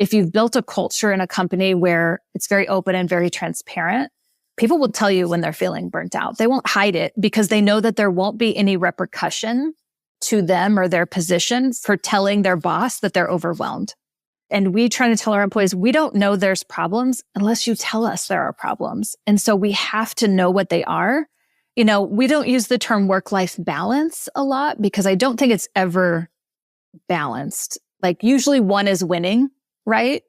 if you've built a culture in a company where it's very open and very transparent, people will tell you when they're feeling burnt out. They won't hide it because they know that there won't be any repercussion to them or their position for telling their boss that they're overwhelmed. And we try to tell our employees, we don't know there's problems unless you tell us there are problems. And so we have to know what they are. We don't use the term work-life balance a lot because I don't think it's ever balanced. Like usually one is winning, right?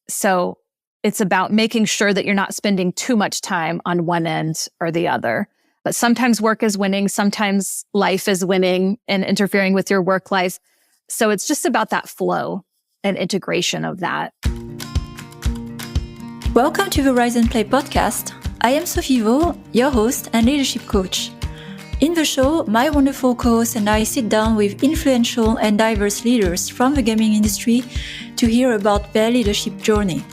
So it's about making sure that you're not spending too much time on one end or the other. But sometimes work is winning, sometimes life is winning and interfering with your work life. So it's just about that flow and integration of that. Welcome to the Rise and Play podcast. I am Sophie Vaux, your host and leadership coach. In the show, my wonderful co-host and I sit down with influential and diverse leaders from the gaming industry to hear about their leadership journey.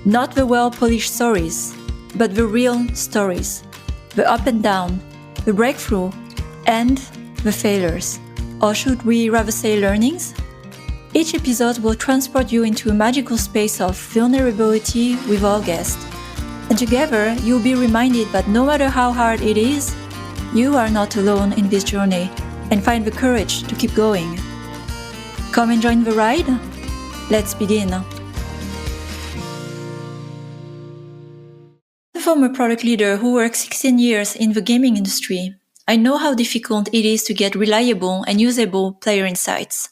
Not the well-polished stories, but the real stories. The up and down, the breakthrough, and the failures. Or should we rather say learnings? Each episode will transport you into a magical space of vulnerability with our guest. And together, you'll be reminded that no matter how hard it is, you are not alone in this journey and find the courage to keep going. Come and join the ride. Let's begin. A former product leader who worked 16 years in the gaming industry, I know how difficult it is to get reliable and usable player insights.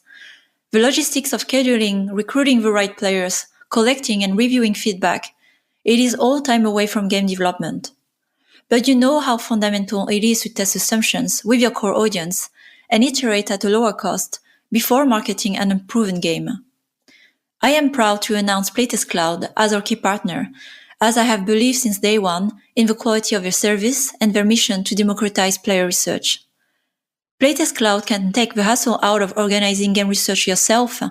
The logistics of scheduling, recruiting the right players, collecting and reviewing feedback, it is all time away from game development. But you know how fundamental it is to test assumptions with your core audience and iterate at a lower cost before marketing an unproven game. I am proud to announce Playtest Cloud as our key partner, as I have believed since day one in the quality of their service and their mission to democratize player research. Playtest Cloud can take the hassle out of organizing game research yourself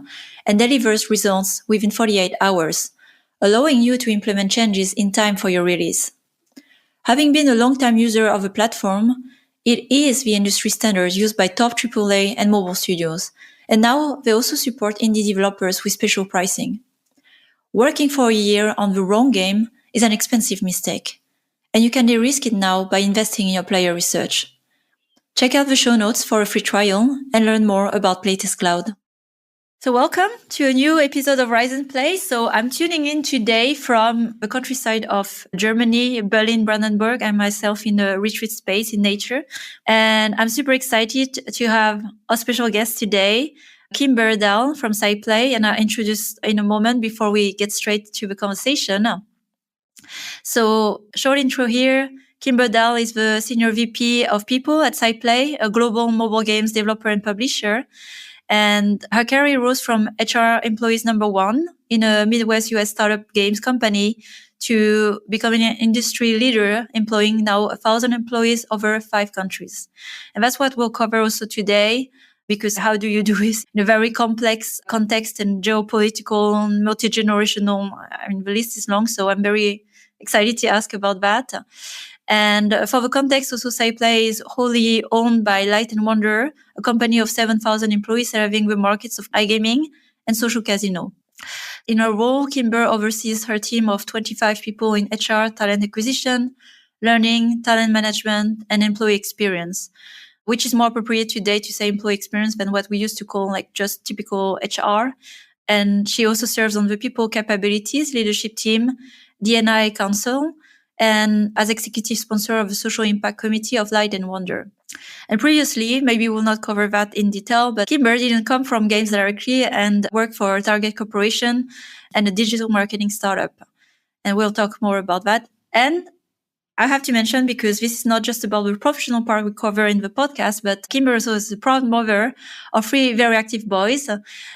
and delivers results within 48 hours, allowing you to implement changes in time for your release. Having been a long-time user of the platform, it is the industry standard used by top AAA and mobile studios, and now they also support indie developers with special pricing. Working for a year on the wrong game is an expensive mistake, and you can de-risk it now by investing in your player research. Check out the show notes for a free trial and learn more about Playtest Cloud. So welcome to a new episode of Rise and Play. So I'm tuning in today from the countryside of Germany, Berlin, Brandenburg. I'm myself in a retreat space in nature. And I'm super excited to have a special guest today, Kimber Dall from SciPlay. And I'll introduce in a moment before we get straight to the conversation. So short intro here. Kimber Dall is the Senior VP of People at SciPlay, a global mobile games developer and publisher. And her career rose from HR employees number one in a Midwest US startup games company to becoming an industry leader, employing now 1,000 employees over 5 countries. And that's what we'll cover also today, because how do you do this in a very complex context and geopolitical, multi-generational, the list is long, so I'm very excited to ask about that. And for the context, also SciPlay is wholly owned by Light & Wonder, a company of 7,000 employees serving the markets of iGaming and social casino. In her role, Kimber oversees her team of 25 people in HR, talent acquisition, learning, talent management, and employee experience, which is more appropriate today to say employee experience than what we used to call like just typical HR. And she also serves on the people capabilities leadership team, D&I council, and as executive sponsor of the Social Impact Committee of Light & Wonder. And previously, maybe we'll not cover that in detail, but Kimber didn't come from games directly and worked for Target Corporation and a digital marketing startup. And we'll talk more about that. And I have to mention, because this is not just about the professional part we cover in the podcast, but Kimber also is a proud mother of 3 very active boys.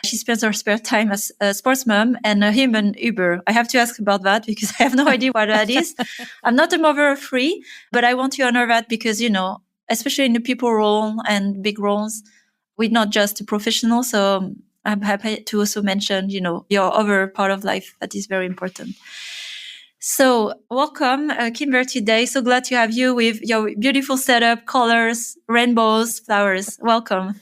She spends her spare time as a sports mom and a human Uber. I have to ask about that because I have no idea what that is. I'm not a mother of 3, but I want to honor that because, especially in the people role and big roles, we're not just a professional. So I'm happy to also mention, your other part of life that is very important. So welcome, Kimber, today. So glad to have you with your beautiful setup, colors, rainbows, flowers. Welcome.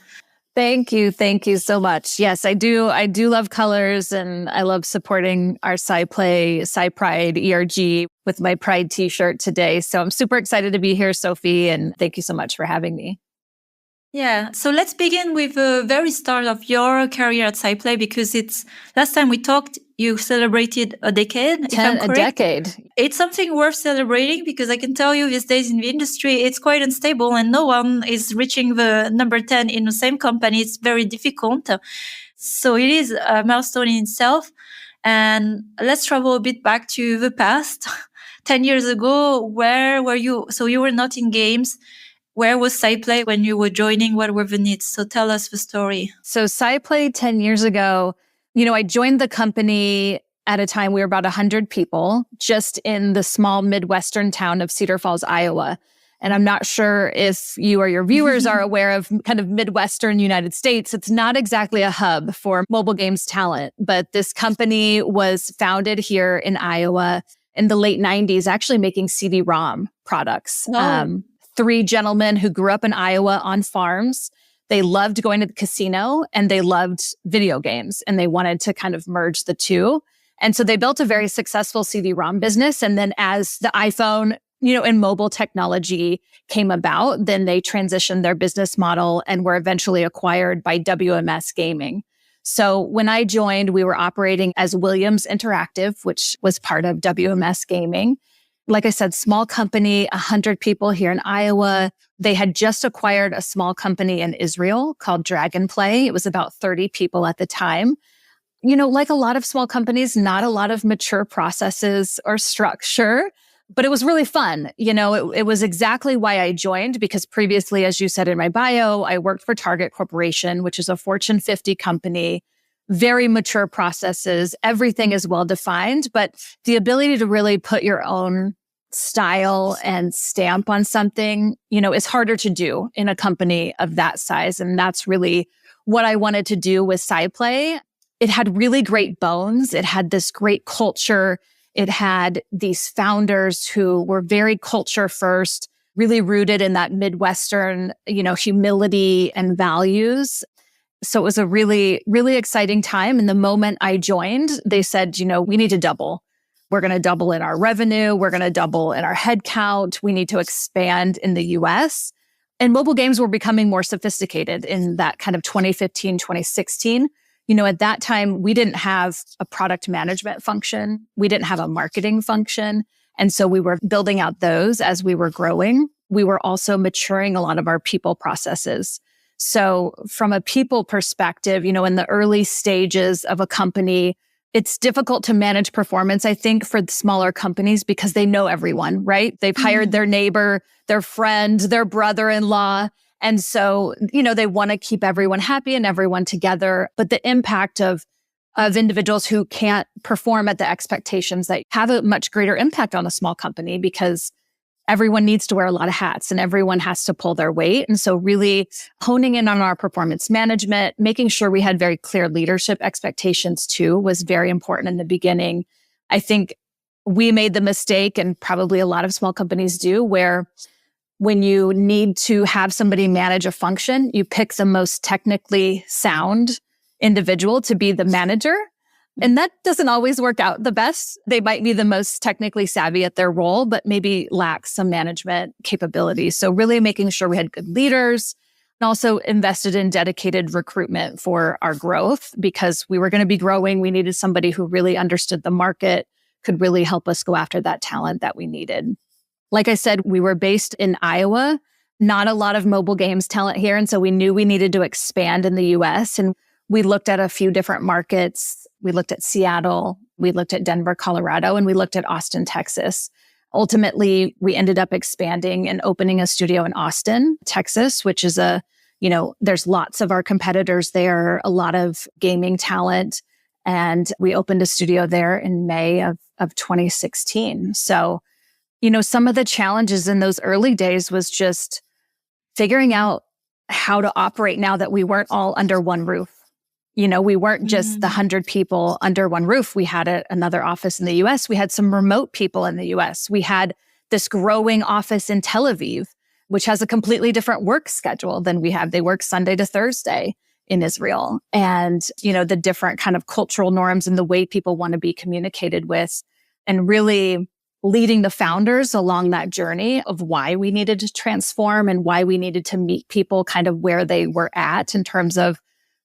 Thank you. Thank you so much. Yes, I do. I do love colors, and I love supporting our SciPlay, SciPride, ERG with my Pride t-shirt today. So I'm super excited to be here, Sophie, and thank you so much for having me. Yeah, so let's begin with the very start of your career at SciPlay, because it's last time we talked, you celebrated a decade, if I'm correct. A decade. It's something worth celebrating, because I can tell you these days in the industry, it's quite unstable and no one is reaching the number 10 in the same company. It's very difficult. So it is a milestone in itself. And let's travel a bit back to the past. 10 years ago, where were you? So you were not in games. Where was SciPlay when you were joining? What were the needs? So tell us the story. So SciPlay 10 years ago, I joined the company at a time we were about 100 people just in the small Midwestern town of Cedar Falls, Iowa. And I'm not sure if you or your viewers are aware of kind of Midwestern United States. It's not exactly a hub for mobile games talent, but this company was founded here in Iowa in the late 90s, actually making CD-ROM products. Oh. 3 gentlemen who grew up in Iowa on farms. They loved going to the casino and they loved video games, and they wanted to kind of merge the two. And so they built a very successful CD-ROM business. And then as the iPhone, and mobile technology came about, then they transitioned their business model and were eventually acquired by WMS Gaming. So when I joined, we were operating as Williams Interactive, which was part of WMS Gaming. Like I said, small company, 100 people here in Iowa. They had just acquired a small company in Israel called Dragonplay. It was about 30 people at the time. Like a lot of small companies, not a lot of mature processes or structure, but it was really fun. It was exactly why I joined, because previously, as you said in my bio, I worked for Target Corporation, which is a Fortune 50 company. Very mature processes. Everything is well defined, but the ability to really put your own style and stamp on something, is harder to do in a company of that size. And that's really what I wanted to do with SciPlay. It had really great bones. It had this great culture. It had these founders who were very culture first, really rooted in that Midwestern, humility and values. So it was a really, really exciting time. And the moment I joined, they said, we need to double. We're going to double in our revenue. We're going to double in our headcount. We need to expand in the US. And mobile games were becoming more sophisticated in that kind of 2015, 2016. At that time, we didn't have a product management function. We didn't have a marketing function. And so we were building out those as we were growing. We were also maturing a lot of our people processes. So from a people perspective, in the early stages of a company, it's difficult to manage performance, I think, for the smaller companies because they know everyone, right? They've hired their neighbor, their friend, their brother-in-law. And so, they want to keep everyone happy and everyone together. But the impact of individuals who can't perform at the expectations that have a much greater impact on a small company, because everyone needs to wear a lot of hats and everyone has to pull their weight. And so really honing in on our performance management, making sure we had very clear leadership expectations too, was very important in the beginning. I think we made the mistake, and probably a lot of small companies do, where when you need to have somebody manage a function, you pick the most technically sound individual to be the manager. And that doesn't always work out the best. They might be the most technically savvy at their role, but maybe lack some management capabilities. So really making sure we had good leaders, and also invested in dedicated recruitment for our growth, because we were going to be growing. We needed somebody who really understood the market, could really help us go after that talent that we needed. Like I said, we were based in Iowa, not a lot of mobile games talent here. And so we knew we needed to expand in the US. And we looked at a few different markets. We looked at Seattle, we looked at Denver, Colorado, and we looked at Austin, Texas. Ultimately, we ended up expanding and opening a studio in Austin, Texas, which is there's lots of our competitors there, a lot of gaming talent. And we opened a studio there in May of 2016. So, some of the challenges in those early days was just figuring out how to operate now that we weren't all under one roof. We weren't just the 100 people under one roof. We had another office in the US. We had some remote people in the US. We had this growing office in Tel Aviv, which has a completely different work schedule than we have. They work Sunday to Thursday. in Israel and, the different kind of cultural norms and the way people want to be communicated with, and really leading the founders along that journey of why we needed to transform and why we needed to meet people kind of where they were at in terms of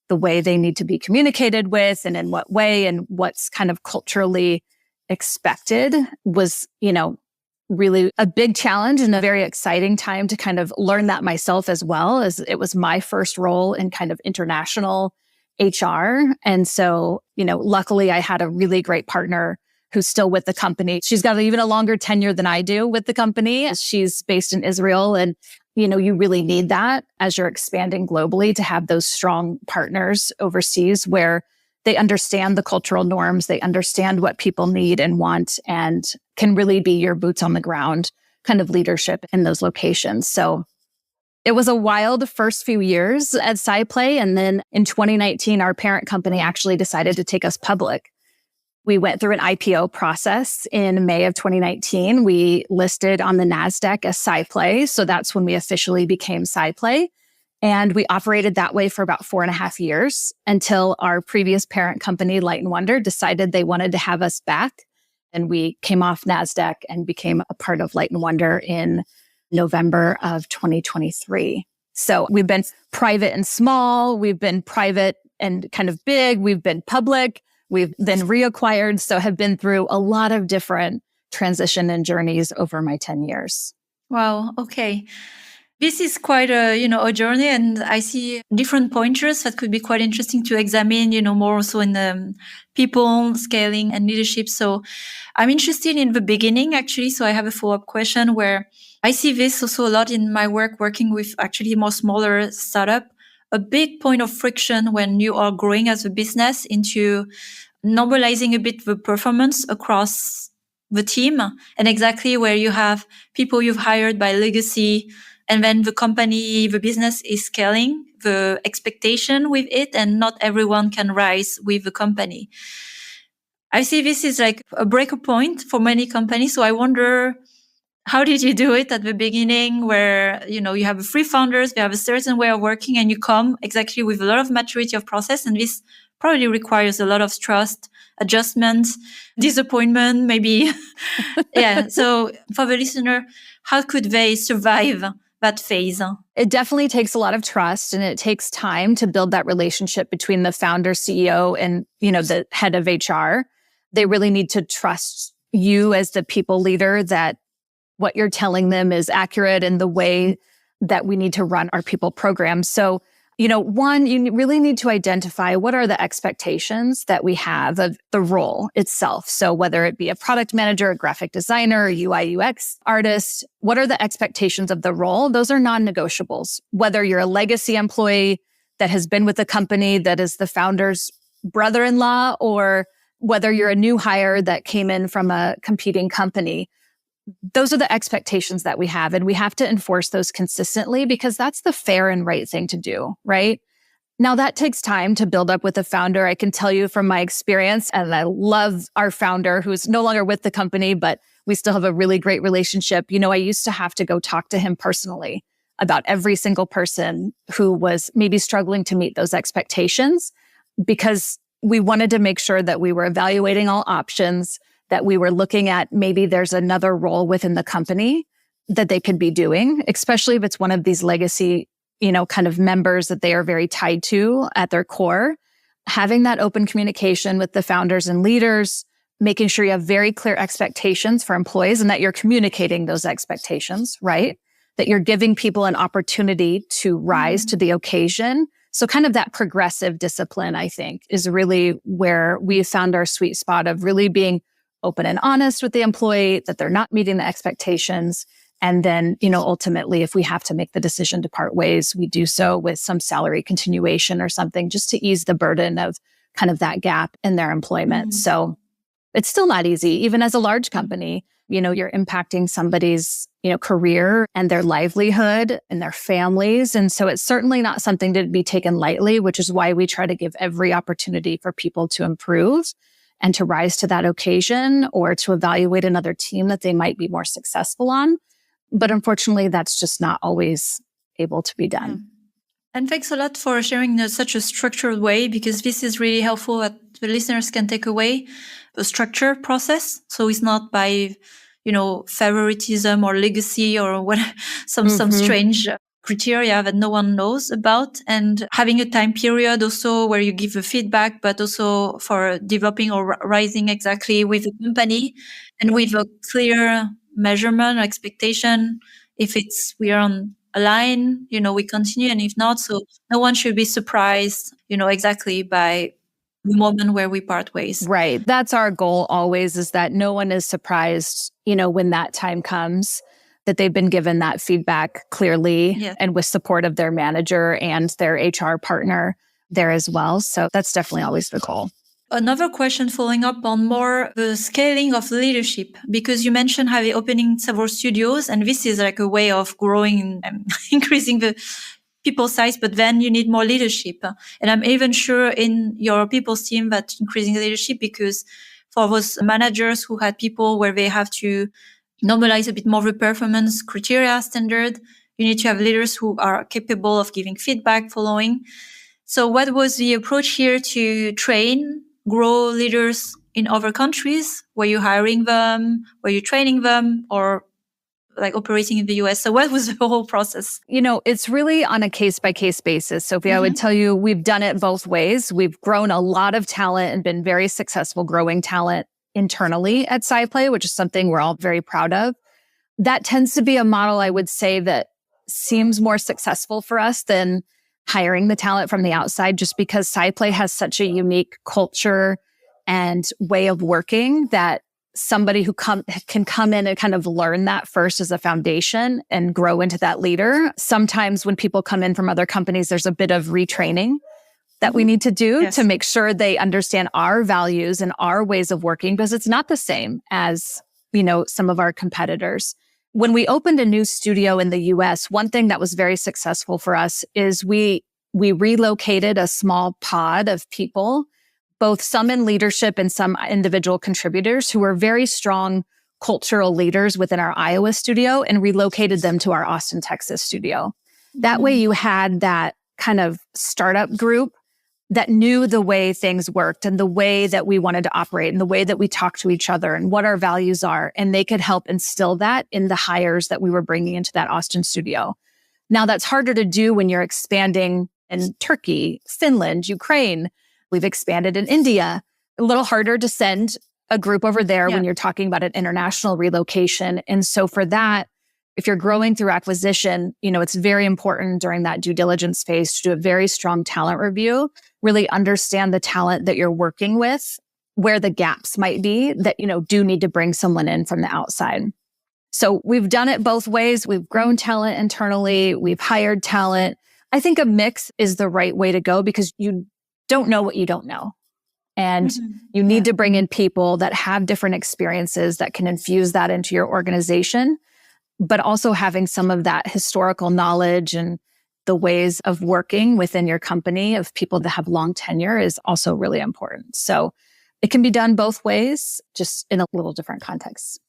the way they need to be communicated with and in what way and what's kind of culturally expected was, really a big challenge and a very exciting time to kind of learn that myself as well, as it was my first role in kind of international HR. And so, luckily I had a really great partner who's still with the company. She's got even a longer tenure than I do with the company. She's based in Israel. And, you really need that as you're expanding globally to have those strong partners overseas where they understand the cultural norms, they understand what people need and want, and can really be your boots on the ground kind of leadership in those locations. So it was a wild first few years at SciPlay. And then in 2019, our parent company actually decided to take us public. We went through an IPO process in May of 2019. We listed on the NASDAQ as SciPlay. So that's when we officially became SciPlay. And we operated that way for about 4.5 years until our previous parent company, Light & Wonder, decided they wanted to have us back. And we came off NASDAQ and became a part of Light & Wonder in November of 2023. So we've been private and small. We've been private and kind of big. We've been public. We've been reacquired. So have been through a lot of different transition and journeys over my 10 years. Wow. Okay. This is quite a journey, and I see different pointers that could be quite interesting to examine, more also in the people, scaling and leadership. So I'm interested in the beginning, actually. So I have a follow-up question where I see this also a lot in my work, working with actually more smaller startup. A big point of friction when you are growing as a business into normalizing a bit the performance across the team, and exactly where you have people you've hired by legacy, and then the business is scaling, the expectation with it, and not everyone can rise with the company. I see this is like a breaker point for many companies. So I wonder, how did you do it at the beginning where, you have 3 founders, they have a certain way of working, and you come exactly with a lot of maturity of process. And this probably requires a lot of trust, adjustment, disappointment, maybe. Yeah. So for the listener, how could they survive that phase? It definitely takes a lot of trust, and it takes time to build that relationship between the founder, CEO, and, the head of HR. They really need to trust you as the people leader, that what you're telling them is accurate in the way that we need to run our people programs. So, one, you really need to identify what are the expectations that we have of the role itself. So whether it be a product manager, a graphic designer, a UI UX artist, what are the expectations of the role? Those are non-negotiables. Whether you're a legacy employee that has been with the company, that is the founder's brother-in-law, or whether you're a new hire that came in from a competing company, those are the expectations that we have. And we have to enforce those consistently because that's the fair and right thing to do, right? Now that takes time to build up with the founder. I can tell you from my experience, and I love our founder who's no longer with the company, but we still have a really great relationship. I used to have to go talk to him personally about every single person who was maybe struggling to meet those expectations, because we wanted to make sure that we were evaluating all options, that we were looking at maybe there's another role within the company that they could be doing, especially if it's one of these legacy, kind of members that they are very tied to at their core. Having that open communication with the founders and leaders, making sure you have very clear expectations for employees and that you're communicating those expectations, right? That you're giving people an opportunity to rise to the occasion. So kind of that progressive discipline, I think, is really where we found our sweet spot of really being open and honest with the employee, that they're not meeting the expectations. And then, ultimately, if we have to make the decision to part ways, we do so with some salary continuation or something, just to ease the burden of kind of that gap in their employment. So it's still not easy. Even as a large company, you're impacting somebody's, career and their livelihood and their families. And so it's certainly not something to be taken lightly, which is why we try to give every opportunity for people to improve and to rise to that occasion, or to evaluate another team that they might be more successful on. But unfortunately, that's just not always able to be done. And thanks a lot for sharing in such a structured way, because this is really helpful that the listeners can take away a structured process. So it's not by, favoritism or legacy or what, some strange criteria that no one knows about, and having a time period also where you give a feedback, but also for developing or rising exactly with the company and with a clear measurement or expectation. If we are on a line, we continue, and if not, so no one should be surprised, exactly by the moment where we part ways. Right. That's our goal always, is that no one is surprised, when that time comes, that they've been given that feedback clearly and with support of their manager and their HR partner there as well. So that's definitely always the goal. Another question following up on more the scaling of leadership, because you mentioned having opening several studios, and this is like a way of growing and increasing the people size, but then you need more leadership. And I'm even sure in your people's team that increasing leadership, because for those managers who had people where they have to normalize a bit more the performance criteria standard, you need to have leaders who are capable of giving feedback, following. So what was the approach here to train, grow leaders in other countries? Were you hiring them? Were you training them? Or like operating in the US? So what was the whole process? It's really on a case-by-case basis. Sophie, I would tell you, we've done it both ways. We've grown a lot of talent and been very successful growing talent internally at SciPlay, which is something we're all very proud of. That tends to be a model, I would say, that seems more successful for us than hiring the talent from the outside, just because SciPlay has such a unique culture and way of working that somebody who can come in and kind of learn that first as a foundation and grow into that leader. Sometimes when people come in from other companies, there's a bit of retraining that we need to do to make sure they understand our values and our ways of working, because it's not the same as, some of our competitors. When we opened a new studio in the US, one thing that was very successful for us is we relocated a small pod of people, both some in leadership and some individual contributors who were very strong cultural leaders within our Iowa studio, and relocated them to our Austin, Texas studio. That way you had that kind of startup group that knew the way things worked and the way that we wanted to operate and the way that we talk to each other and what our values are. And they could help instill that in the hires that we were bringing into that Austin studio. Now, that's harder to do when you're expanding in Turkey, Finland, Ukraine. We've expanded in India. A little harder to send a group over there when you're talking about an international relocation. And so for that, if you're growing through acquisition, it's very important during that due diligence phase to do a very strong talent review, really understand the talent that you're working with, where the gaps might be that, do need to bring someone in from the outside. So we've done it both ways. We've grown talent internally. We've hired talent. I think a mix is the right way to go, because you don't know what you don't know. And you need to bring in people that have different experiences that can infuse that into your organization, but also having some of that historical knowledge and the ways of working within your company of people that have long tenure is also really important. So it can be done both ways, just in a little different context.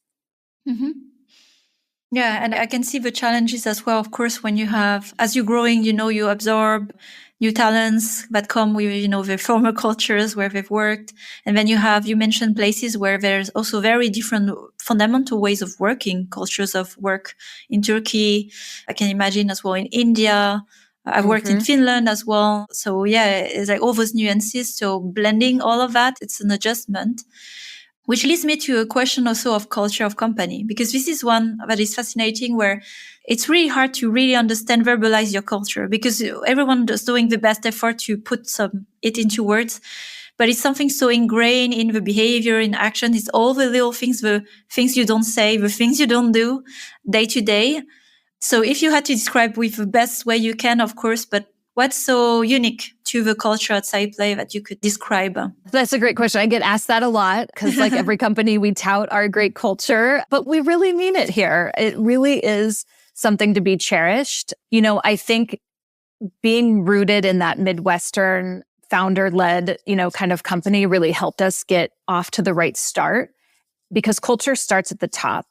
Yeah, and I can see the challenges as well. Of course, when you have, as you're growing, you absorb new talents that come with, the former cultures where they've worked. And then you mentioned places where there's also very different fundamental ways of working, cultures of work in Turkey. I can imagine as well in India. I've worked in Finland as well. So it's like all those nuances. So blending all of that, it's an adjustment. Which leads me to a question also of culture of company, because this is one that is fascinating, where it's really hard to really understand, verbalize your culture, because everyone is doing the best effort to put it into words. But it's something so ingrained in the behavior, in action. It's all the little things, the things you don't say, the things you don't do day to day. So if you had to describe with the best way you can, of course, but what's so unique to the culture at SciPlay that you could describe? That's a great question. I get asked that a lot, because like every company, we tout our great culture, but we really mean it here. It really is something to be cherished. I think being rooted in that Midwestern founder-led, kind of company really helped us get off to the right start, because culture starts at the top.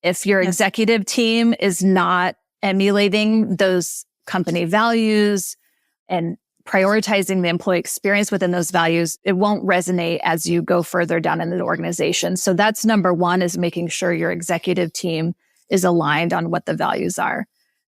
If your executive team is not emulating those company values and prioritizing the employee experience within those values, it won't resonate as you go further down in the organization. So that's number one, is making sure your executive team is aligned on what the values are.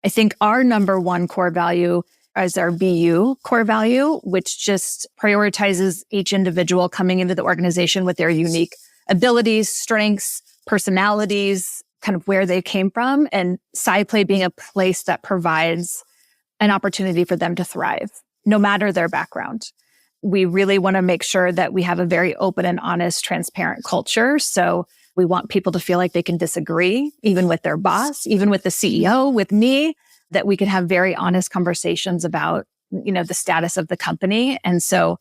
I think our number one core value is our BU core value, which just prioritizes each individual coming into the organization with their unique abilities, strengths, personalities, kind of where they came from, and SciPlay being a place that provides an opportunity for them to thrive, no matter their background. We really want to make sure that we have a very open and honest, transparent culture. So we want people to feel like they can disagree, even with their boss, even with the CEO, with me, that we can have very honest conversations about, the status of the company. And so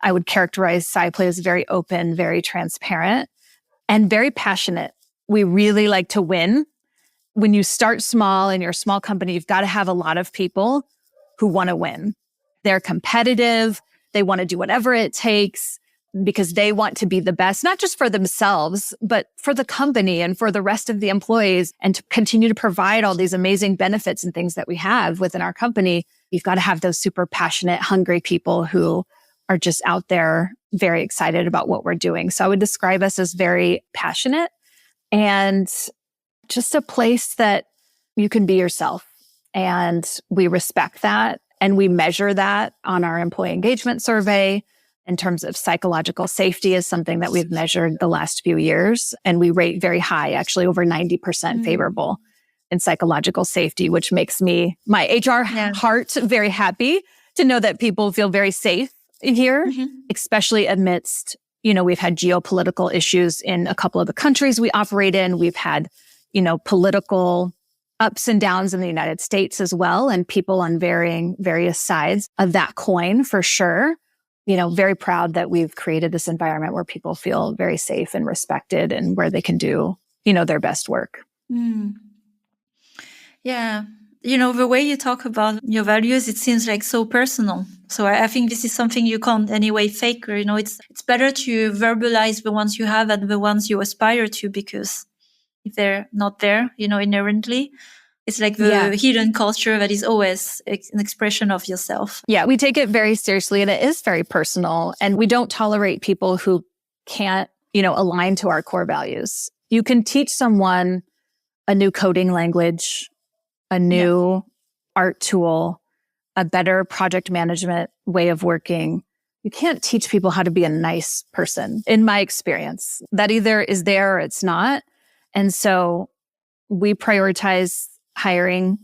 I would characterize SciPlay as very open, very transparent, and very passionate. We really like to win. When you start small in your small company, you've got to have a lot of people who want to win. They're competitive. They want to do whatever it takes because they want to be the best, not just for themselves, but for the company and for the rest of the employees, and to continue to provide all these amazing benefits and things that we have within our company. You've got to have those super passionate, hungry people who are just out there very excited about what we're doing. So I would describe us as very passionate and just a place that you can be yourself. And we respect that. And we measure that on our employee engagement survey in terms of psychological safety is something that we've measured the last few years. And we rate very high, actually over 90% favorable in psychological safety, which makes my HR heart very happy to know that people feel very safe here, especially amidst, we've had geopolitical issues in a couple of the countries we operate in. We've had, political ups and downs in the United States as well, and people on various sides of that coin for sure. Very proud that we've created this environment where people feel very safe and respected and where they can do, their best work. Yeah. The way you talk about your values, it seems like so personal. So I think this is something you can't anyway fake. It's better to verbalize the ones you have and the ones you aspire to, because if they're not there, inherently, it's like the hidden culture that is always an expression of yourself. Yeah, we take it very seriously, and it is very personal. And we don't tolerate people who can't, align to our core values. You can teach someone a new coding language, a new art tool, a better project management way of working. You can't teach people how to be a nice person, in my experience. That either is there or it's not. And so we prioritize hiring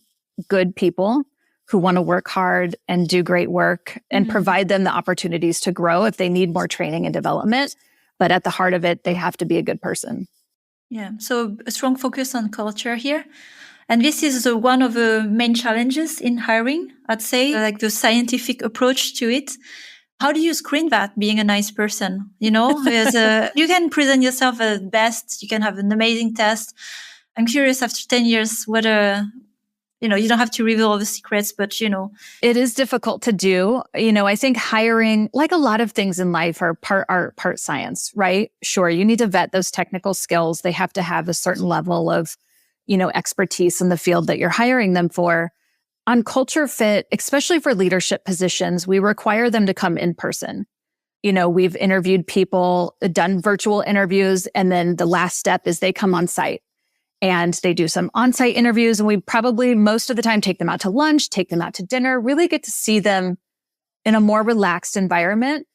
good people who want to work hard and do great work and provide them the opportunities to grow if they need more training and development. But at the heart of it, they have to be a good person. Yeah. So a strong focus on culture here. And this is one of the main challenges in hiring, I'd say, like the scientific approach to it. How do you screen that, being a nice person? You can present yourself as best. You can have an amazing test. I'm curious, after 10 years, whether, you don't have to reveal all the secrets, but, It is difficult to do. I think hiring, like a lot of things in life, are part art, part science, right? Sure, you need to vet those technical skills. They have to have a certain level of, expertise in the field that you're hiring them for. On culture fit, especially for leadership positions, we require them to come in person. We've interviewed people, done virtual interviews, and then the last step is they come on site. And they do some on-site interviews, and we probably most of the time take them out to lunch, take them out to dinner, really get to see them in a more relaxed environment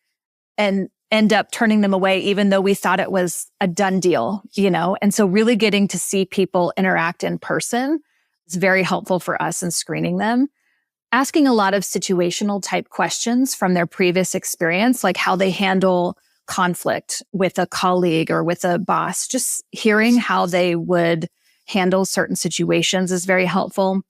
and end up turning them away, even though we thought it was a done deal, And so really getting to see people interact in person is very helpful for us in screening them. Asking a lot of situational type questions from their previous experience, like how they handle conflict with a colleague or with a boss, just hearing how they would handle certain situations is very helpful.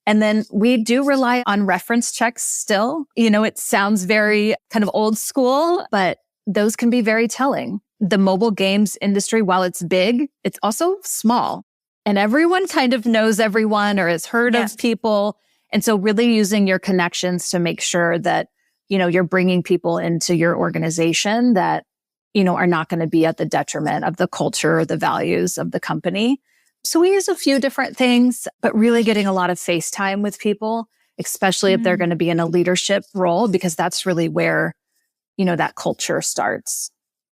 And then we do rely on reference checks still. It sounds very kind of old school, but those can be very telling. The mobile games industry, while it's big, it's also small. And everyone kind of knows everyone or has heard of people. And so really using your connections to make sure that you're bringing people into your organization that, are not going to be at the detriment of the culture or the values of the company. So we use a few different things, but really getting a lot of face time with people especially if they're going to be in a leadership role, because that's really where, that culture starts.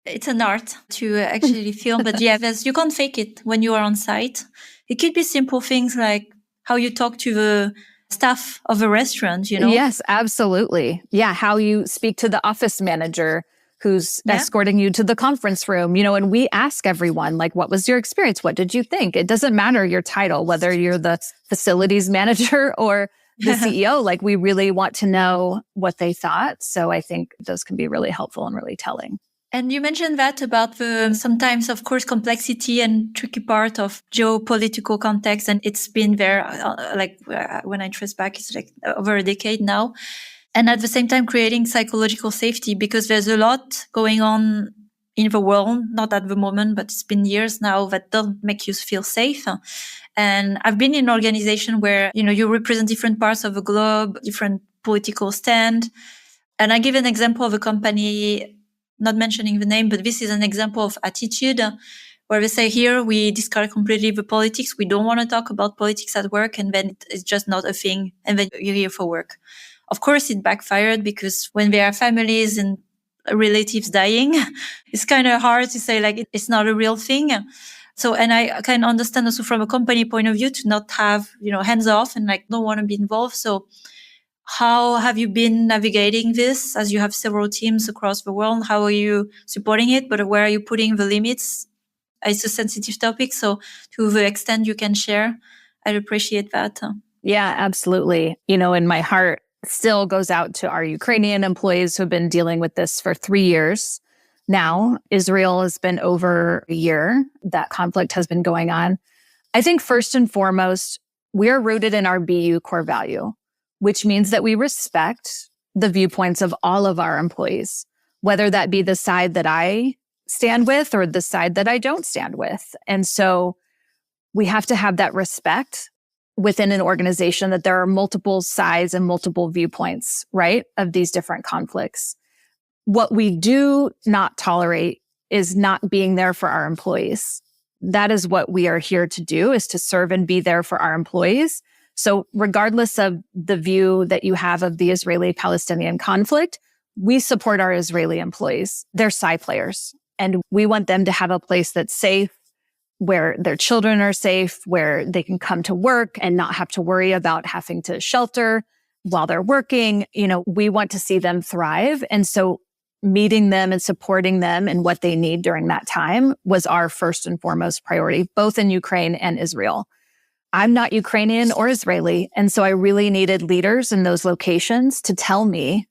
It's an art to actually film, but yeah, you can't fake it when you are on site. It could be simple things like how you talk to the staff of a restaurant, Yes, absolutely. Yeah, how you speak to the office manager who's escorting you to the conference room, and we ask everyone, like, what was your experience? What did you think? It doesn't matter your title, whether you're the facilities manager or the CEO, like we really want to know what they thought. So I think those can be really helpful and really telling. And you mentioned that about the sometimes, of course, complexity and tricky part of geopolitical context. And it's been there, when I trace back, it's like over a decade now. And at the same time, creating psychological safety, because there's a lot going on in the world, not at the moment, but it's been years now, that don't make you feel safe. And I've been in an organization where, you represent different parts of the globe, different political stand. And I give an example of a company, not mentioning the name, but this is an example of attitude where they say, here we discard completely the politics. We don't want to talk about politics at work. And then it's just not a thing. And then you're here for work. Of course, it backfired, because when there are families and relatives dying, it's kind of hard to say like it's not a real thing. So, and I can understand also from a company point of view to not have, hands off and like don't want to be involved. So how have you been navigating this as you have several teams across the world? How are you supporting it? But where are you putting the limits? It's a sensitive topic. So to the extent you can share, I'd appreciate that. Yeah, absolutely. And my heart still goes out to our Ukrainian employees who have been dealing with this for 3 years now. Israel has been over a year. That conflict has been going on. I think first and foremost, we are rooted in our BU core value, which means that we respect the viewpoints of all of our employees, whether that be the side that I stand with or the side that I don't stand with. And so we have to have that respect within an organization, that there are multiple sides and multiple viewpoints, right, of these different conflicts. What we do not tolerate is not being there for our employees. That is what we are here to do, is to serve and be there for our employees. So regardless of the view that you have of the Israeli-Palestinian conflict, we support our Israeli employees. They're side players, and we want them to have a place that's safe, where their children are safe, where they can come to work and not have to worry about having to shelter while they're working. We want to see them thrive. And so meeting them and supporting them and what they need during that time was our first and foremost priority, both in Ukraine and Israel. I'm not Ukrainian or Israeli. And so I really needed leaders in those locations to tell me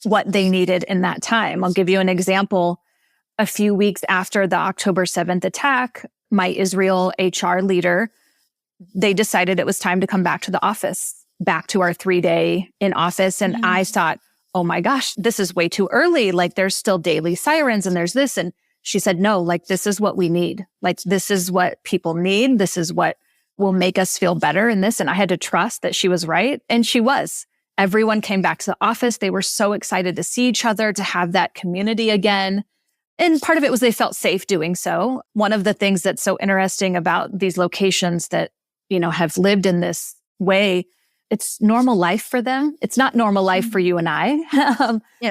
what they needed in that time. I'll give you an example. A few weeks after the October 7th attack, my Israel HR leader, they decided it was time to come back to the office, back to our 3-day in office. And I thought, oh my gosh, this is way too early. Like there's still daily sirens and there's this. And she said, no, like this is what we need. Like this is what people need. This is what will make us feel better in this. And I had to trust that she was right. And she was. Everyone came back to the office. They were so excited to see each other, to have that community again. And part of it was they felt safe doing so. One of the things that's so interesting about these locations that, have lived in this way, it's normal life for them. It's not normal life for you and I,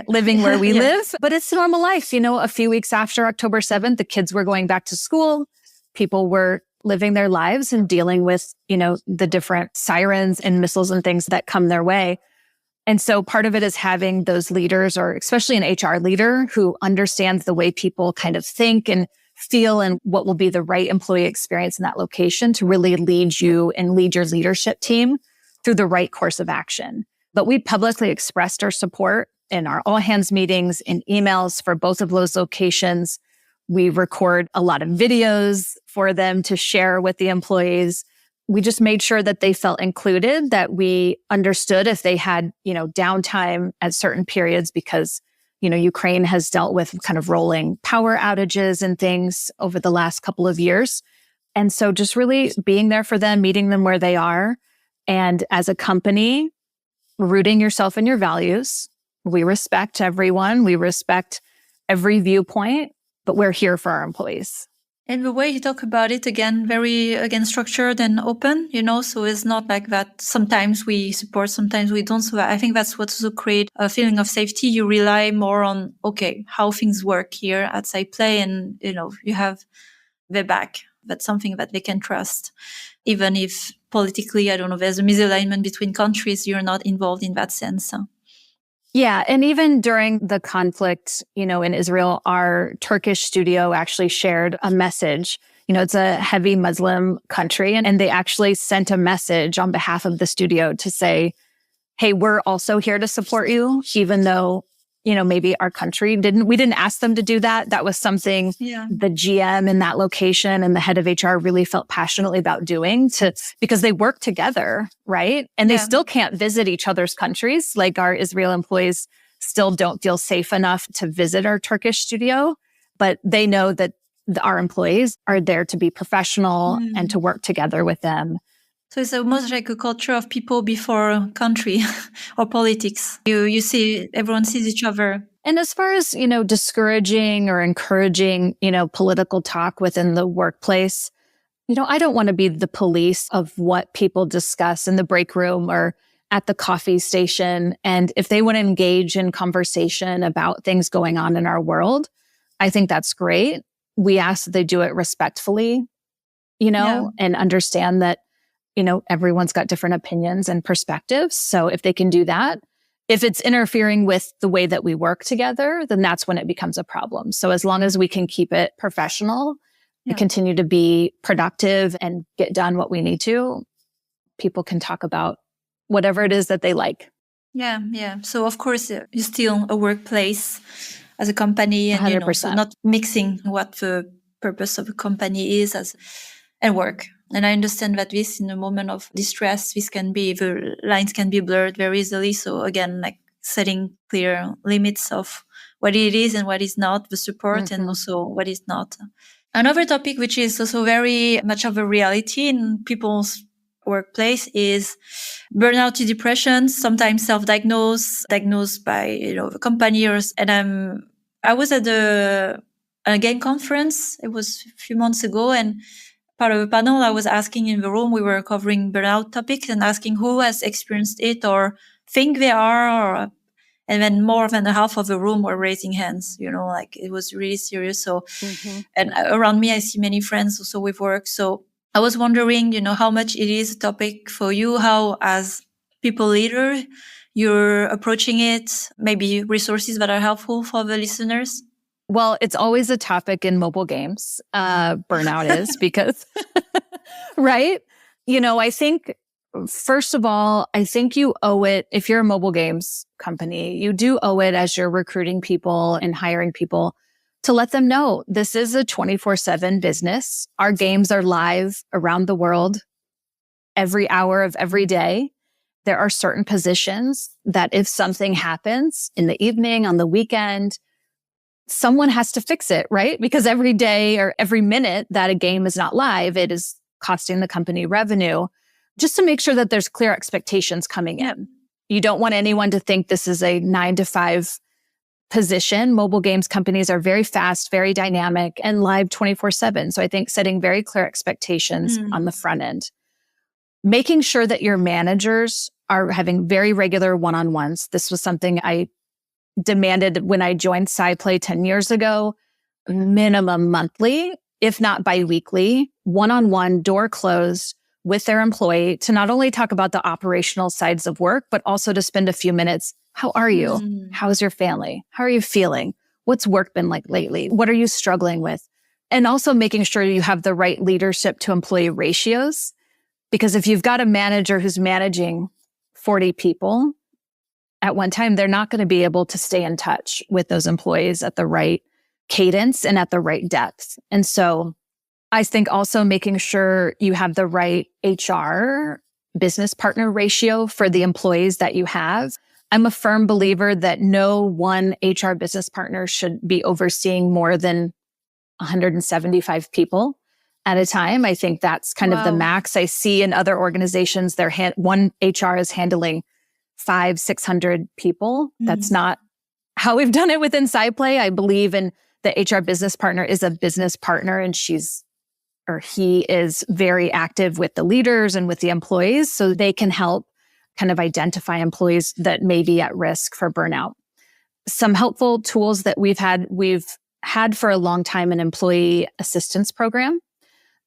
living where we live, but it's normal life. A few weeks after October 7th, the kids were going back to school. People were living their lives and dealing with, the different sirens and missiles and things that come their way. And so part of it is having those leaders, or especially an HR leader who understands the way people kind of think and feel and what will be the right employee experience in that location to really lead you and lead your leadership team through the right course of action. But we publicly expressed our support in our all hands meetings, in emails for both of those locations. We record a lot of videos for them to share with the employees. We just made sure that they felt included, that we understood if they had, downtime at certain periods, because, Ukraine has dealt with kind of rolling power outages and things over the last couple of years. And so just really being there for them, meeting them where they are. And as a company, rooting yourself in your values. We respect everyone. We respect every viewpoint, but we're here for our employees. And the way you talk about it, again, very, again, structured and open, so it's not like that. Sometimes we support, sometimes we don't. So I think that's what also create a feeling of safety. You rely more on, okay, how things work here at SciPlay, and, you have their back. That's something that they can trust. Even if politically, I don't know, there's a misalignment between countries, you're not involved in that sense. Yeah. And even during the conflict, in Israel, our Turkish studio actually shared a message. It's a heavy Muslim country, and they actually sent a message on behalf of the studio to say, hey, we're also here to support you, even though, maybe our country we didn't ask them to do that. That was something the GM in that location and the head of HR really felt passionately about doing because they work together, right? And they still can't visit each other's countries. Like our Israel employees still don't feel safe enough to visit our Turkish studio, but they know that our employees are there to be professional and to work together with them. So it's almost like a culture of people before country or politics. You see, everyone sees each other. And as far as, discouraging or encouraging, political talk within the workplace, I don't want to be the police of what people discuss in the break room or at the coffee station. And if they want to engage in conversation about things going on in our world, I think that's great. We ask that they do it respectfully, and understand that everyone's got different opinions and perspectives. So if they can do that, if it's interfering with the way that we work together, then that's when it becomes a problem. So as long as we can keep it professional and continue to be productive and get done what we need to, people can talk about whatever it is that they like. Yeah. So of course, you're still a workplace as a company, and 100%. So not mixing what the purpose of a company is and work. And I understand that this, in a moment of distress, the lines can be blurred very easily. So again, like setting clear limits of what it is and what is not, the support, and also what is not. Another topic, which is also very much of a reality in people's workplace, is burnout to depression, sometimes diagnosed by, the company. And I was at a game conference. It was a few months ago, and part of a panel, I was asking in the room, we were covering burnout topics and asking who has experienced it or think they are. And then more than half of the room were raising hands, like it was really serious. So, and around me, I see many friends also with work. So I was wondering, how much it is a topic for you, how as people leader, you're approaching it, maybe resources that are helpful for the listeners. Well, it's always a topic in mobile games. Burnout is because, right? I think, first of all, I think you owe it, if you're a mobile games company, you do owe it as you're recruiting people and hiring people to let them know this is a 24/7 business. Our games are live around the world every hour of every day. There are certain positions that if something happens in the evening, on the weekend, someone has to fix it, right? Because every day or every minute that a game is not live, it is costing the company revenue, just to make sure that there's clear expectations coming in. You don't want anyone to think this is a 9-to-5 position. Mobile games companies are very fast, very dynamic, and live 24/7. So I think setting very clear expectations on the front end. Making sure that your managers are having very regular one-on-ones. This was something I demanded when I joined SciPlay 10 years ago, minimum monthly, if not biweekly, one-on-one, door closed with their employee to not only talk about the operational sides of work, but also to spend a few minutes. How are you? How's your family? How are you feeling? What's work been like lately? What are you struggling with? And also making sure you have the right leadership to employee ratios. Because if you've got a manager who's managing 40 people, at one time, they're not going to be able to stay in touch with those employees at the right cadence and at the right depth. And so I think also making sure you have the right HR business partner ratio for the employees that you have. I'm a firm believer that no one HR business partner should be overseeing more than 175 people at a time. I think that's kind of the max. I see in other organizations, one HR is handling 500-600 people. That's not how we've done it within SciPlay. I believe in the HR business partner is a business partner and he is very active with the leaders and with the employees, so they can help kind of identify employees that may be at risk for burnout. Some helpful tools that we've had for a long time, an employee assistance program.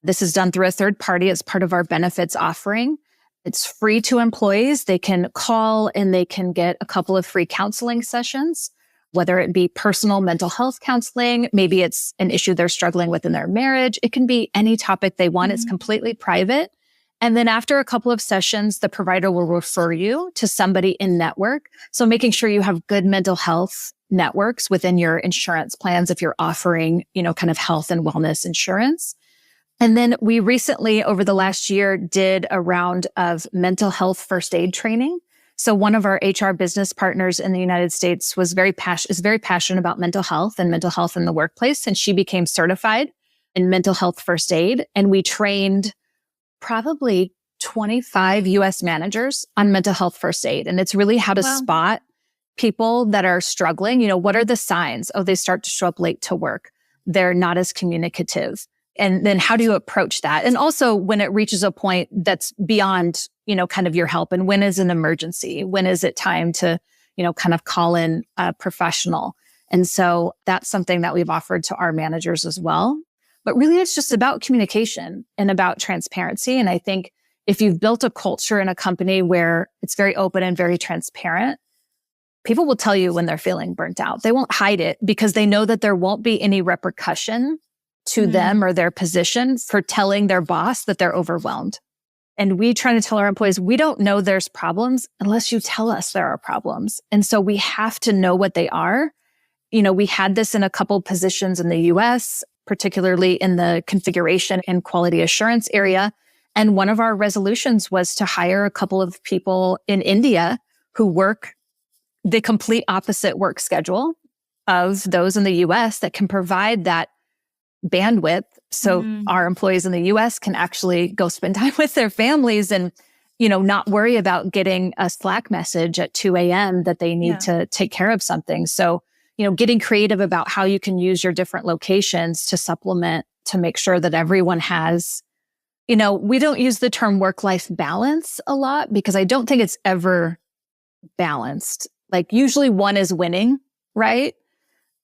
This is done through a third party as part of our benefits offering. It's free to employees. They can call and they can get a couple of free counseling sessions, whether it be personal mental health counseling. Maybe it's an issue they're struggling with in their marriage. It can be any topic they want. It's completely private. And then after a couple of sessions, the provider will refer you to somebody in network. So making sure you have good mental health networks within your insurance plans if you're offering, kind of health and wellness insurance. And then we recently, over the last year, did a round of mental health first aid training. So one of our HR business partners in the United States is very passionate about mental health and mental health in the workplace. And she became certified in mental health first aid. And we trained probably 25 US managers on mental health first aid. And it's really how to spot people that are struggling. What are the signs? Oh, they start to show up late to work. They're not as communicative. And then how do you approach that? And also when it reaches a point that's beyond, kind of your help, and when is an emergency? When is it time to, kind of call in a professional? And so that's something that we've offered to our managers as well. But really, it's just about communication and about transparency. And I think if you've built a culture in a company where it's very open and very transparent, people will tell you when they're feeling burnt out. They won't hide it because they know that there won't be any repercussion to them or their position for telling their boss that they're overwhelmed. And we try to tell our employees, we don't know there's problems unless you tell us there are problems. And so we have to know what they are. We had this in a couple positions in the US, particularly in the configuration and quality assurance area. And one of our resolutions was to hire a couple of people in India who work the complete opposite work schedule of those in the US that can provide that bandwidth. So our employees in the US can actually go spend time with their families and, not worry about getting a Slack message at 2 a.m. that they need to take care of something. So, getting creative about how you can use your different locations to supplement, to make sure that everyone has, we don't use the term work-life balance a lot because I don't think it's ever balanced. Like usually one is winning, right?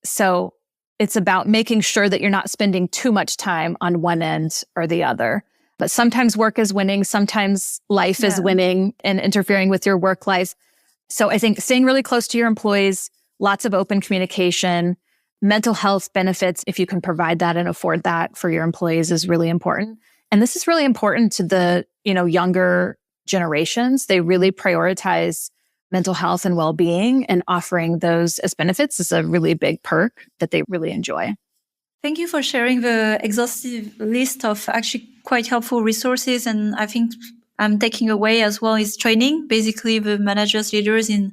So it's about making sure that you're not spending too much time on one end or the other. But sometimes work is winning. Sometimes life is winning and interfering with your work life. So I think staying really close to your employees, lots of open communication, mental health benefits, if you can provide that and afford that for your employees, is really important. And this is really important to the, younger generations. They really prioritize mental health and well-being, and offering those as benefits is a really big perk that they really enjoy. Thank you for sharing the exhaustive list of actually quite helpful resources. And I think I'm taking away as well is training, basically the managers, leaders in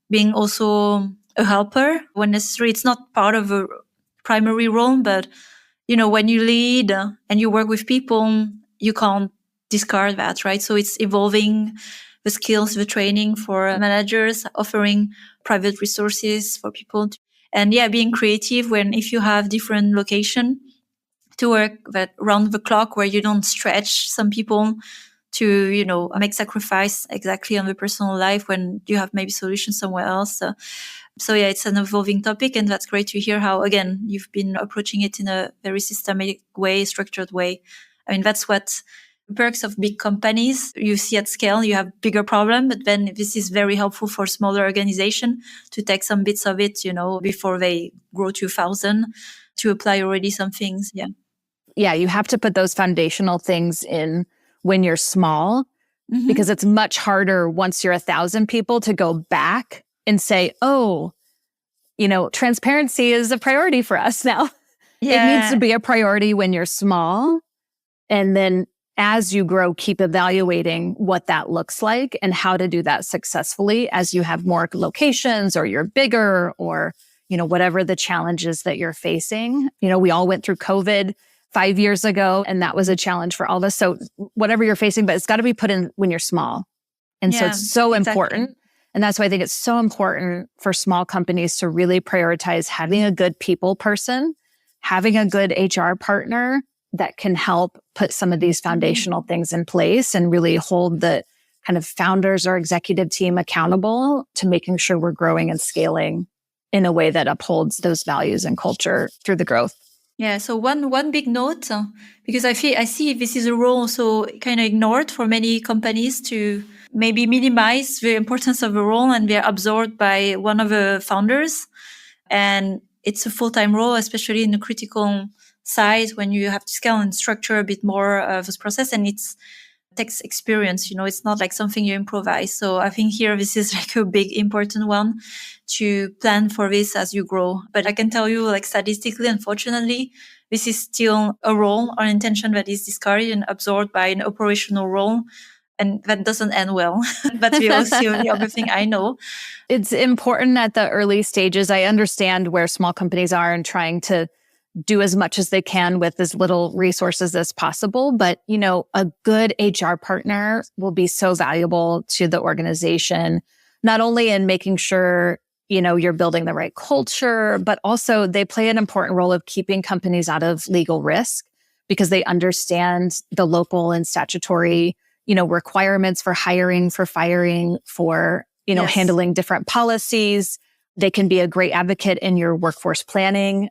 being also a helper when necessary. It's not part of a primary role, but when you lead and you work with people, you can't discard that, right? So it's evolving the skills, the training for managers, offering private resources for people. And being creative if you have different location to work that round the clock where you don't stretch some people to, make sacrifice exactly on the personal life when you have maybe solutions somewhere else. So it's an evolving topic, and that's great to hear how, again, you've been approaching it in a very systematic way, structured way. I mean, that's what perks of big companies. You see at scale, you have bigger problem, but then this is very helpful for smaller organization to take some bits of it, before they grow to 1,000, to apply already some things. Yeah, you have to put those foundational things in when you're small, because it's much harder once you're 1,000 people to go back and say, oh, transparency is a priority for us now. It needs to be a priority when you're small. And then as you grow, keep evaluating what that looks like and how to do that successfully as you have more locations or you're bigger or, whatever the challenges that you're facing. We all went through COVID 5 years ago, and that was a challenge for all of us. So whatever you're facing, but it's got to be put in when you're small. And so it's so important. And that's why I think it's so important for small companies to really prioritize having a good people person having a good HR partner that can help put some of these foundational things in place and really hold the kind of founders or executive team accountable to making sure we're growing and scaling in a way that upholds those values and culture through the growth. Yeah. So one big note, because I see this is a role also kind of ignored for many companies to maybe minimize the importance of a role, and they're absorbed by one of the founders. And it's a full-time role, especially in the critical size when you have to scale and structure a bit more of this process. And it's takes experience, it's not like something you improvise. So I think here, this is like a big, important one to plan for this as you grow. But I can tell you, like, statistically, unfortunately, this is still a role or intention that is discarded and absorbed by an operational role. And that doesn't end well. That's the only other thing I know. It's important at the early stages. I understand where small companies are and trying to do as much as they can with as little resources as possible. But, a good HR partner will be so valuable to the organization, not only in making sure, you're building the right culture, but also they play an important role of keeping companies out of legal risk because they understand the local and statutory, requirements for hiring, for firing, for, Yes. handling different policies. They can be a great advocate in your workforce planning.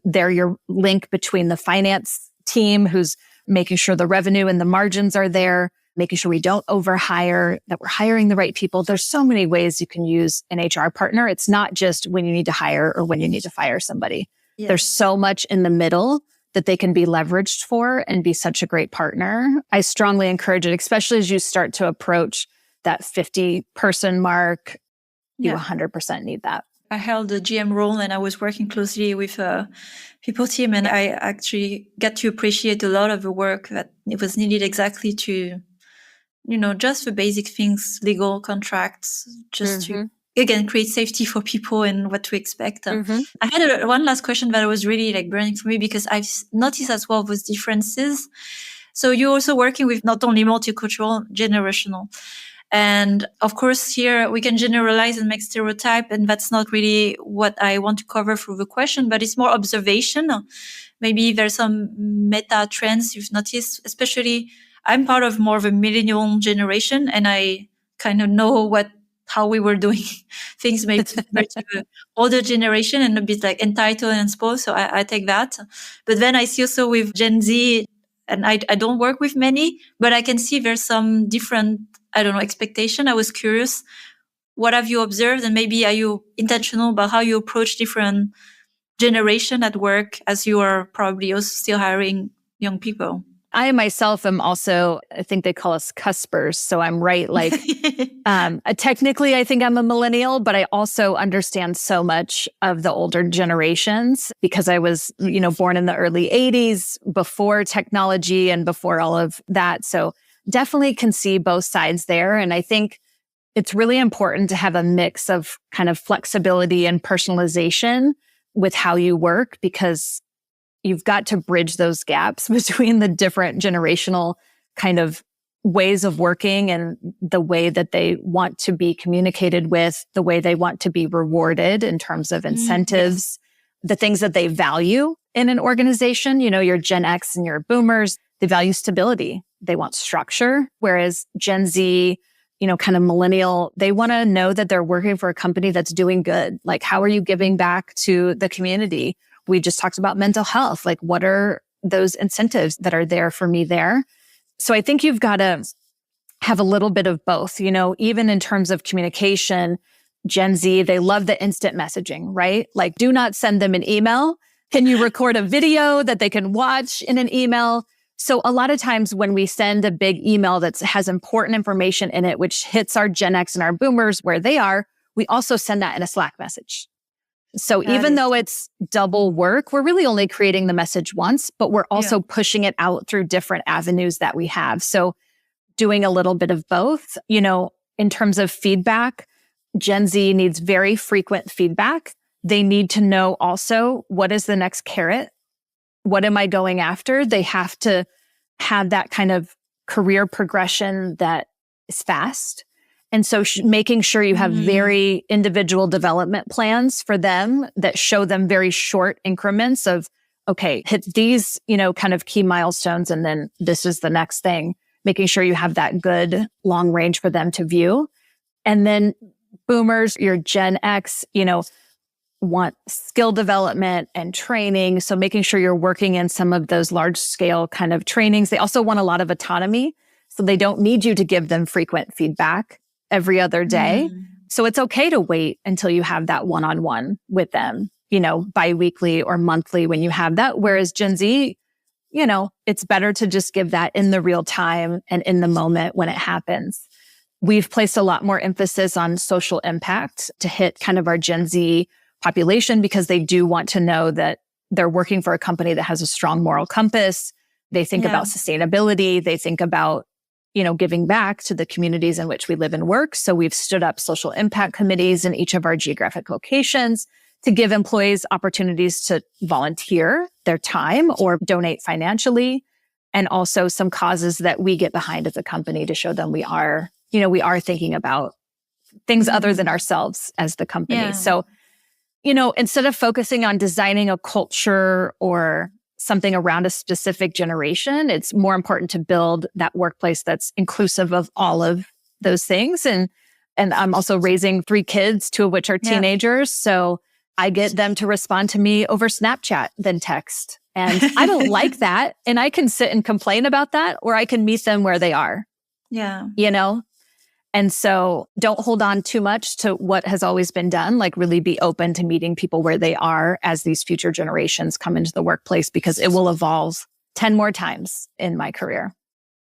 They're your link between the finance team who's making sure the revenue and the margins are there, making sure we don't overhire, that we're hiring the right people. There's so many ways you can use an HR partner. It's not just when you need to hire or when you need to fire somebody. Yes. There's so much in the middle that they can be leveraged for and be such a great partner. I strongly encourage it, especially as you start to approach that 50-person mark. You 100% need that. I held a GM role and I was working closely with a people team, and I actually got to appreciate a lot of the work that it was needed exactly to, just the basic things, legal contracts, just to, again, create safety for people and what to expect. I had one last question that was really like burning for me, because I've noticed as well those differences. So you're also working with not only multicultural, generational. And of course, here we can generalize and make stereotype, and that's not really what I want to cover through the question, but it's more observation. Maybe there's some meta trends you've noticed, especially I'm part of more of a millennial generation, and I kind of know how we were doing things maybe compared to the older generation and a bit like entitled and spoiled. So I take that. But then I see also with Gen Z, and I don't work with many, but I can see there's some different, expectation. I was curious, what have you observed? And maybe are you intentional about how you approach different generation at work, as you are probably also still hiring young people? I myself am also, I think they call us cuspers. So I'm right. Like, technically, I think I'm a millennial, but I also understand so much of the older generations because I was, born in the early 80s, before technology and before all of that. So definitely can see both sides there. And I think it's really important to have a mix of kind of flexibility and personalization with how you work, because you've got to bridge those gaps between the different generational kind of ways of working and the way that they want to be communicated with, the way they want to be rewarded in terms of incentives, the things that they value in an organization. Your Gen X and your boomers, they value stability. They want structure. Whereas Gen Z, kind of millennial, they want to know that they're working for a company that's doing good. Like, how are you giving back to the community? We just talked about mental health. Like, what are those incentives that are there for me there? So I think you've got to have a little bit of both, even in terms of communication. Gen Z, they love the instant messaging, right? Like, do not send them an email. Can you record a video that they can watch in an email? So a lot of times when we send a big email that has important information in it, which hits our Gen X and our boomers where they are, we also send that in a Slack message. So even though it's double work, we're really only creating the message once, but we're also pushing it out through different avenues that we have. So doing a little bit of both, in terms of feedback, Gen Z needs very frequent feedback. They need to know also, what is the next carrot? What am I going after? They have to have that kind of career progression that is fast. And so making sure you have very individual development plans for them that show them very short increments of okay, hit these, kind of key milestones. And then this is the next thing, making sure you have that good long range for them to view. And then boomers, your Gen X, want skill development and training. So making sure you're working in some of those large scale kind of trainings. They also want a lot of autonomy. So they don't need you to give them frequent feedback every other day. So it's okay to wait until you have that one-on-one with them, bi-weekly or monthly when you have that. Whereas Gen Z, it's better to just give that in the real time and in the moment when it happens. We've placed a lot more emphasis on social impact to hit kind of our Gen Z population because they do want to know that they're working for a company that has a strong moral compass. They think about sustainability. They think about, giving back to the communities in which we live and work. So we've stood up social impact committees in each of our geographic locations to give employees opportunities to volunteer their time or donate financially, and also some causes that we get behind as a company to show them we are thinking about things other than ourselves as the company. Yeah. So, instead of focusing on designing a culture or something around a specific generation, it's more important to build that workplace that's inclusive of all of those things. And I'm also raising 3 kids, 2 of which are teenagers. So I get them to respond to me over Snapchat than text. And I don't like that. And I can sit and complain about that, or I can meet them where they are. Yeah. And so don't hold on too much to what has always been done, like really be open to meeting people where they are as these future generations come into the workplace, because it will evolve 10 more times in my career.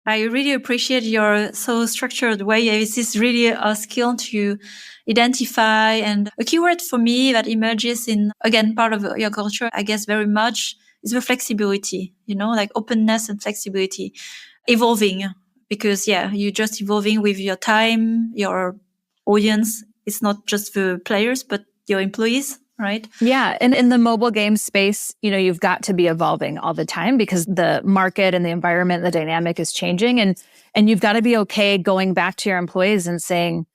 I really appreciate your so structured way. This is really a skill to identify, and a keyword for me that emerges in, again, part of your culture, I guess very much, is the flexibility, like openness and flexibility, evolving. Because, you're just evolving with your time, your audience. It's not just the players, but your employees, right? Yeah. And in the mobile game space, you've got to be evolving all the time because the market and the environment, the dynamic is changing. And you've got to be okay going back to your employees and saying,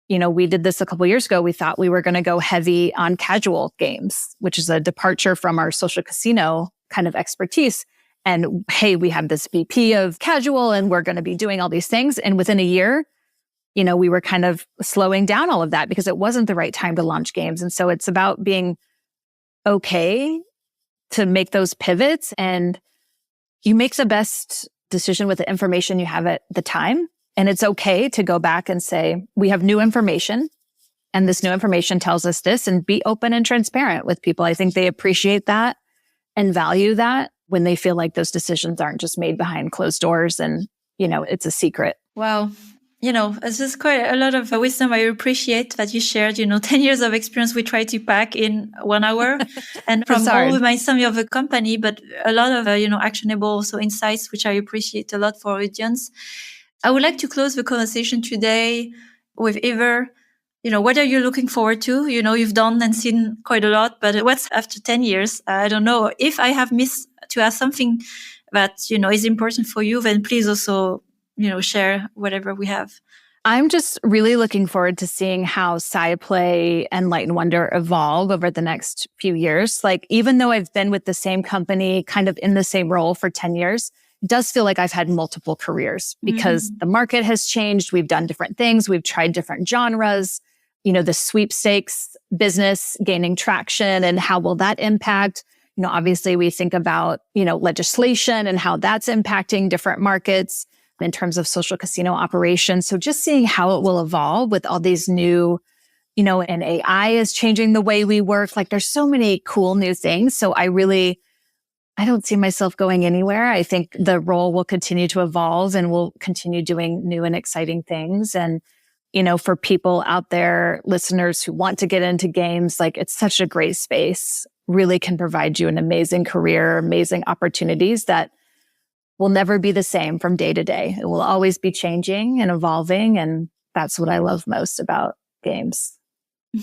we did this a couple of years ago. We thought we were going to go heavy on casual games, which is a departure from our social casino kind of expertise. And hey, we have this VP of casual and we're going to be doing all these things. And within a year, we were kind of slowing down all of that because it wasn't the right time to launch games. And so it's about being okay to make those pivots, and you make the best decision with the information you have at the time. And it's okay to go back and say, we have new information and this new information tells us this, and be open and transparent with people. I think they appreciate that and value that when they feel like those decisions aren't just made behind closed doors and, it's a secret. Wow. This is quite a lot of wisdom. I appreciate that you shared, 10 years of experience we try to pack in 1 hour and from all of some of the company, but a lot of, actionable also insights, which I appreciate a lot for our audience. I would like to close the conversation today with either, what are you looking forward to? You've done and seen quite a lot, but what's after 10 years? I don't know. If I have missed to ask something that, is important for you, then please also, share whatever we have. I'm just really looking forward to seeing how SciPlay and Light and Wonder evolve over the next few years. Like, even though I've been with the same company, kind of in the same role for 10 years, it does feel like I've had multiple careers because the market has changed. We've done different things. We've tried different genres. The sweepstakes business gaining traction, and how will that impact? Obviously we think about, legislation and how that's impacting different markets in terms of social casino operations. So just seeing how it will evolve with all these new, and AI is changing the way we work. Like, there's so many cool new things. So I don't see myself going anywhere. I think the role will continue to evolve and we'll continue doing new and exciting things. And, for people out there, listeners who want to get into games, like, it's such a great space, really can provide you an amazing career, amazing opportunities that will never be the same from day to day. It will always be changing and evolving. And that's what I love most about games.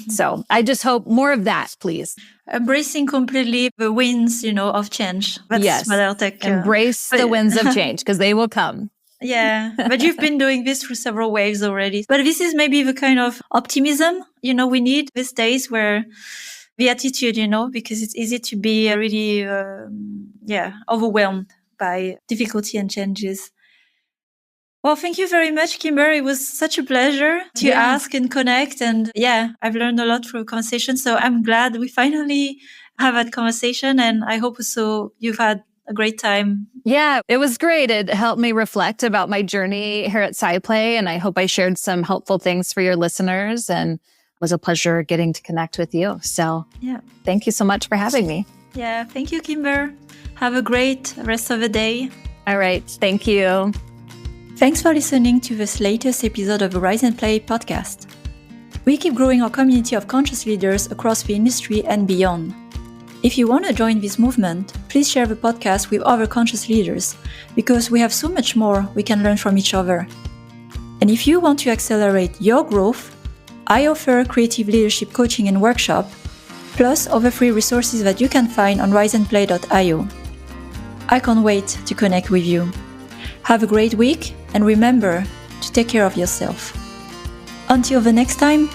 So I just hope more of that, please. Embracing completely the winds, of change. That's what I'll take. Embrace the winds of change, because they will come. Yeah, but you've been doing this through several waves already. But this is maybe the kind of optimism, we need these days where the attitude, because it's easy to be really, overwhelmed by difficulty and changes. Well, thank you very much, Kimber. It was such a pleasure to ask and connect. And I've learned a lot through a conversation. So I'm glad we finally have that conversation. And I hope also you've had a great time. Yeah, it was great. It helped me reflect about my journey here at SciPlay. And I hope I shared some helpful things for your listeners. And it was a pleasure getting to connect with you. So thank you so much for having me. Yeah, thank you, Kimber. Have a great rest of the day. All right. Thank you. Thanks for listening to this latest episode of the Rise and Play podcast. We keep growing our community of conscious leaders across the industry and beyond. If you want to join this movement, please share the podcast with other conscious leaders, because we have so much more we can learn from each other. And if you want to accelerate your growth, I offer creative leadership coaching and workshop, plus other free resources that you can find on riseandplay.io. I can't wait to connect with you. Have a great week, and remember to take care of yourself. Until the next time,